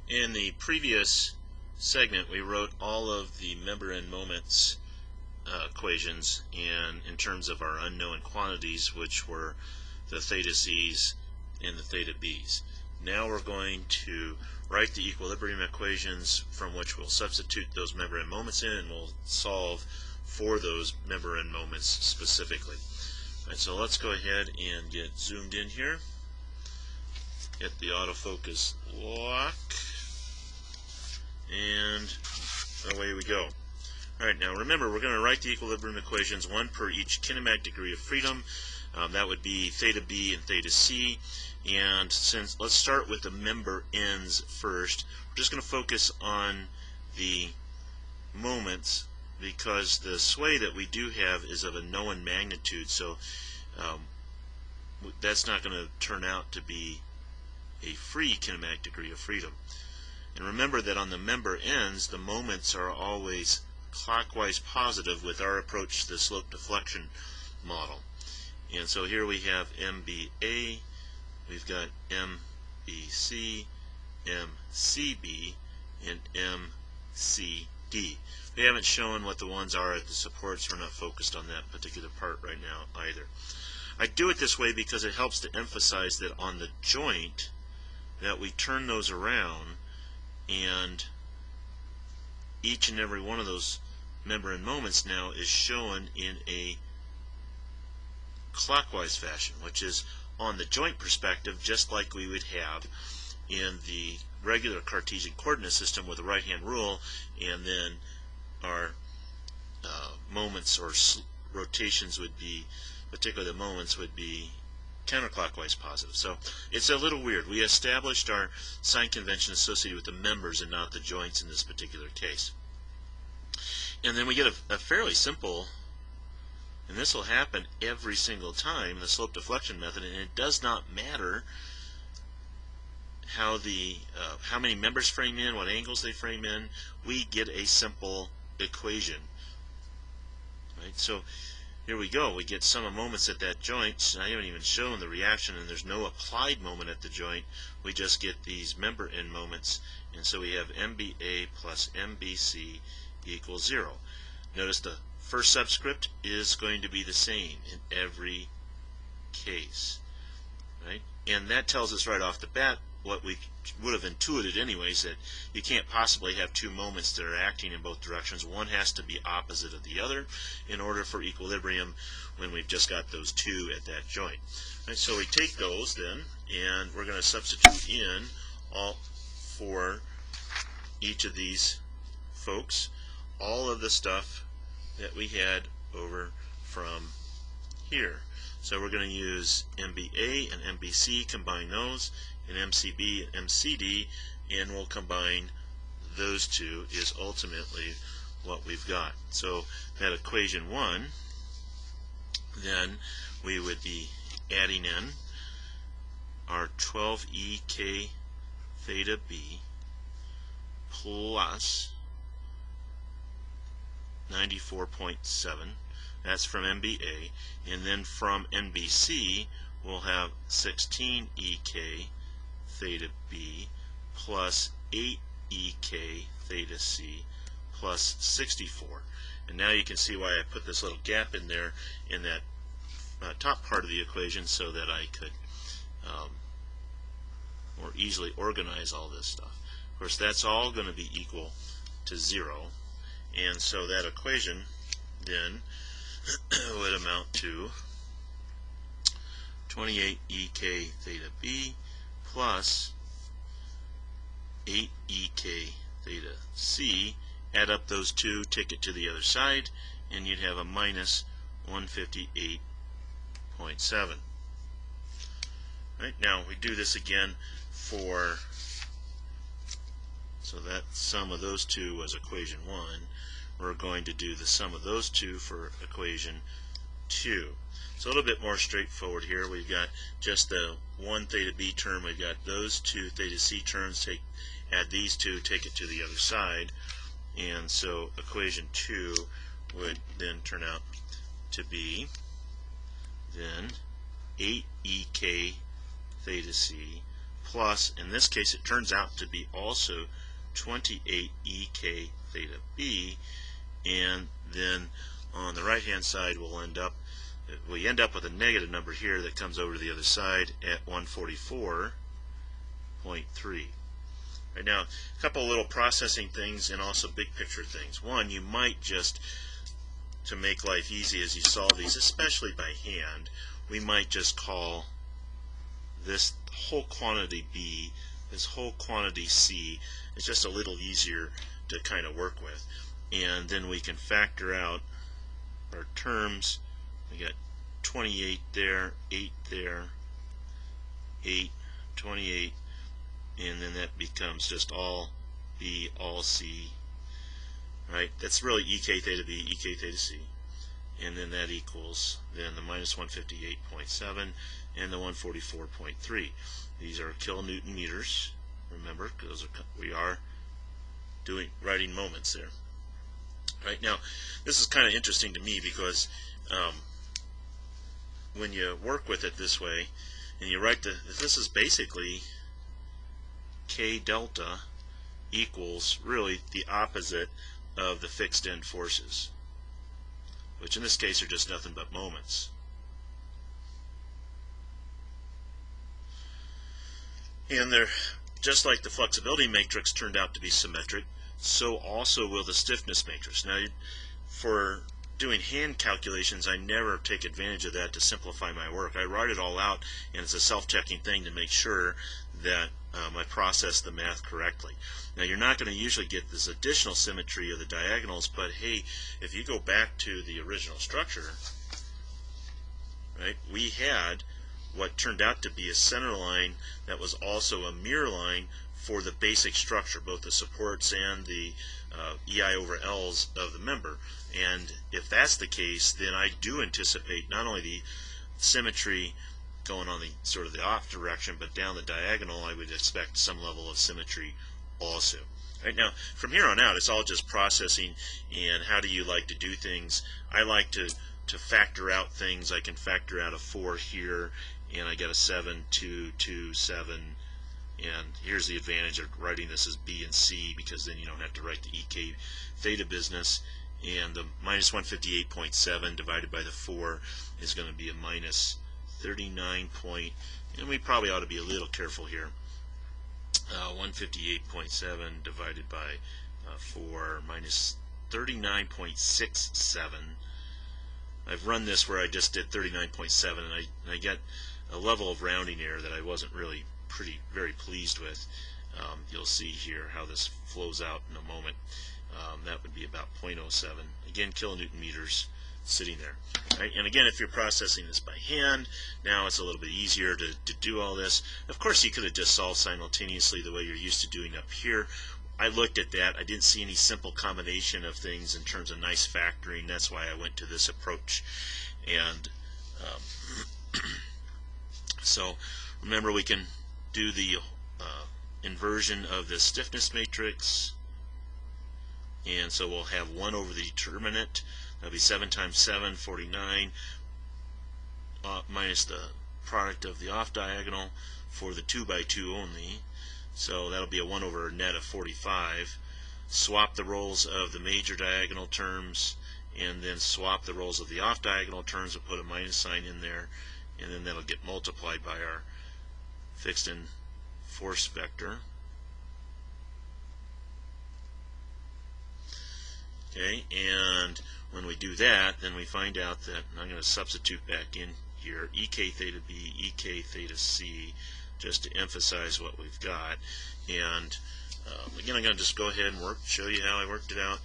In the previous segment, we wrote all of the member and moments equations in terms of our unknown quantities, which were the theta c's and the theta b's. Now we're going to write the equilibrium equations from which we'll substitute those member and moments in, and we'll solve for those member and moments specifically. All right, so let's go ahead and get zoomed in here. Get the autofocus lock, and away we go. Alright, now remember, we're going to write the equilibrium equations, one per each kinematic degree of freedom. That would be theta b and theta c. And let's start with the member ends first. We're just going to focus on the moments because the sway that we do have is of a known magnitude, so that's not going to turn out to be a free kinematic degree of freedom. And remember that on the member ends, the moments are always clockwise positive with our approach to the slope deflection model. And so here we have MBA, we've got MBC, MCB, and MCD. We haven't shown what the ones are at the supports. We're not focused on that particular part right now either. I do it this way because it helps to emphasize that on the joint that we turn those around, and each and every one of those member and moments now is shown in a clockwise fashion, which is on the joint perspective just like we would have in the regular Cartesian coordinate system with a right-hand rule, and then our moments or rotations would be, particularly the moments, would be counterclockwise positive. So it's a little weird. We established our sign convention associated with the members and not the joints in this particular case. And then we get a fairly simple, and this will happen every single time, the slope deflection method, and it does not matter how many members frame in, what angles they frame in. We get a simple equation. Right? So here we go. We get sum of moments at that joint. I haven't even shown the reaction, and there's no applied moment at the joint. We just get these member end moments, and so we have MBA plus MBC equals 0. Notice the first subscript is going to be the same in every case, right? And that tells us right off the bat what we would have intuited anyways, that you can't possibly have two moments that are acting in both directions. One has to be opposite of the other in order for equilibrium when we've just got those two at that joint. Right, so we take those then, and we're going to substitute in all for each of these folks all of the stuff that we had over from here. So we're going to use MBA and MBC, combine those, and MCB and MCD, and we'll combine those two is ultimately what we've got. So that equation 1, then we would be adding in our 12ek theta b plus 94.7, that's from MBA, and then from NBC we'll have 16ek theta b plus 8ek theta c plus 64. And now you can see why I put this little gap in there in that top part of the equation so that I could more easily organize all this stuff. Of course, that's all going to be equal to 0, and so that equation then would amount to 28ek theta b plus 8ek theta c. Add up those two, take it to the other side, and you'd have a minus 158.7. Right, now we do this again for, so that sum of those two was equation 1. We're going to do the sum of those two for equation 2. It's a little bit more straightforward here. We've got just the one theta b term. We've got those two theta c terms. Add these two, take it to the other side, and so equation 2 would then turn out to be then 8ek theta c plus, in this case it turns out to be also 28 ek theta b, and then on the right hand side we end up with a negative number here that comes over to the other side at 144.3. Right now, a couple of little processing things and also big picture things. One, you might just, to make life easy as you solve these, especially by hand, we might just call this whole quantity B, this whole quantity C. It's just a little easier to kind of work with. And then we can factor out our terms. We got 28 there, 8 there, 8, 28, and then that becomes just all B, all C, right? That's really ek theta B, ek theta C, and then that equals then the minus 158.7 and the 144.3. These are kilonewton meters, remember, because we are writing moments there. Right now, this is kind of interesting to me because when you work with it this way, and you write this is basically K delta equals really the opposite of the fixed end forces, which in this case are just nothing but moments. And they're just like the flexibility matrix turned out to be symmetric, so also will the stiffness matrix. Now, for doing hand calculations, I never take advantage of that to simplify my work. I write it all out, and it's a self-checking thing to make sure that I process the math correctly. Now, you're not going to usually get this additional symmetry of the diagonals, but hey, if you go back to the original structure, right, we had what turned out to be a center line that was also a mirror line for the basic structure, both the supports and the EI over L's of the member. And if that's the case, then I do anticipate not only the symmetry going on the sort of the off direction, but down the diagonal I would expect some level of symmetry also. Right now, from here on out, it's all just processing and how do you like to do things. I like to factor out things. I can factor out a 4 here, and I get a 7, 2, 2, 7. And here's the advantage of writing this as B and C, because then you don't have to write the ek theta business. And the minus 158.7 divided by the 4 is going to be a minus 39 point, and we probably ought to be a little careful here. 158.7 divided by 4 minus 39.67. I've run this where I just did 39.7, and I get a level of rounding error that I wasn't really very pleased with. You'll see here how this flows out in a moment. That would be about 0.07. Again, kilonewton meters sitting there. Right? And again, if you're processing this by hand, now it's a little bit easier to do all this. Of course, you could have just solved simultaneously the way you're used to doing up here. I looked at that. I didn't see any simple combination of things in terms of nice factoring. That's why I went to this approach. And so remember, we can do the inversion of the stiffness matrix, and so we'll have 1 over the determinant. That'll be 7 times 7, 49, minus the product of the off diagonal for the 2 by 2 only. So that'll be a 1 over a net of 45. Swap the roles of the major diagonal terms, and then swap the roles of the off diagonal terms. We'll put a minus sign in there, and then that'll get multiplied by our fixed end force vector. Okay, and when we do that, then we find out that, and I'm going to substitute back in here, ek theta b, ek theta c, just to emphasize what we've got. And again, I'm going to just go ahead and show you how I worked it out.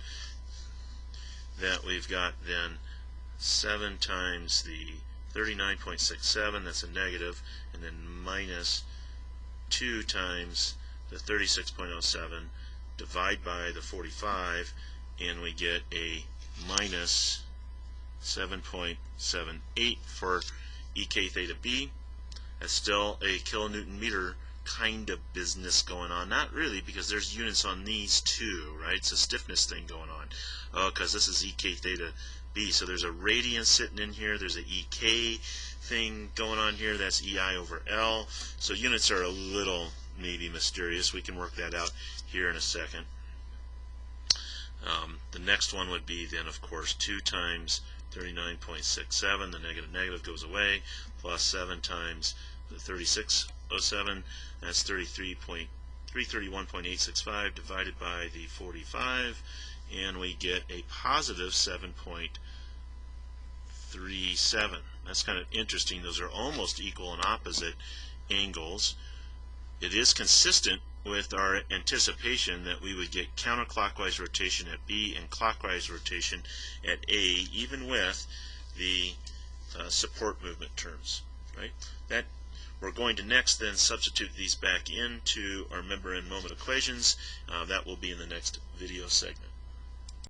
That we've got then 7 times the 39.67, that's a negative, and then minus 2 times the 36.07, divide by the 45, and we get a minus 7.78 for ek theta b. That's still a kilonewton meter kind of business going on. Not really, because there's units on these too, right? It's a stiffness thing going on. Oh, because this is ek theta B. So there's a radian sitting in here. There's an EK thing going on here. That's EI over L. So units are a little maybe mysterious. We can work that out here in a second. The next one would be then, of course, 2 times 39.67. The negative goes away, plus 7 times the 3607. That's 331.865 divided by the 45, and we get a positive 7.37. That's kind of interesting. Those are almost equal and opposite angles. It is consistent with our anticipation that we would get counterclockwise rotation at B and clockwise rotation at A, even with the support movement terms. Right? That we're going to next then substitute these back into our member and moment equations. That will be in the next video segment.